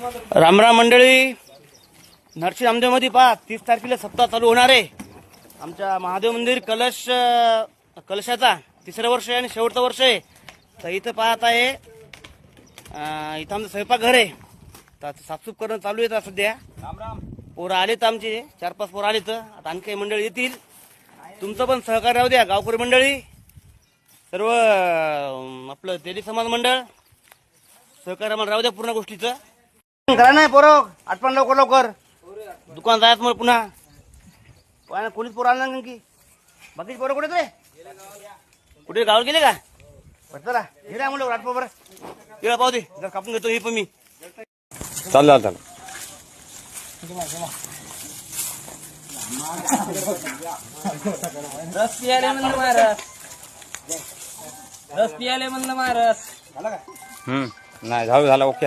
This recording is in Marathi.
रामराम मंडळी, नरसी नामदेवमध्ये पहा 30 तारखेला सप्ताह चालू होणार आहे. आमच्या महादेव मंदिर कलशाचा तिसरं वर्ष आहे आणि शेवटचं वर्ष आहे. तर इथं पाहत आहे इथं आमचं स्वयंपाकघर आहे. तर साफसूफ करणं चालू आहे सध्या. पोरं आलेत आमचे 4-5 पोरं आलेत. आता आणखी काही मंडळी येतील. तुमचं पण सहकार्य राहू द्या. गावकरी मंडळी सर्व आपलं तेली समाज मंडळ सहकार्य मला राहू द्या पूर्ण गोष्टीचं. करा नाही पोरं आठवण लवकर दुकान जायचं मग पुन्हा कोणीच पोरं आलं नाही की बाकीचे पोरं कुठे रे कुठे गावाला गेले का चला हे काय म्हणलं आठवण बरं येळा पाहू दे जर कापून घेतो हे पण मी चाललं रस पियाले म्हणलं महाराज नाही झालं ओके.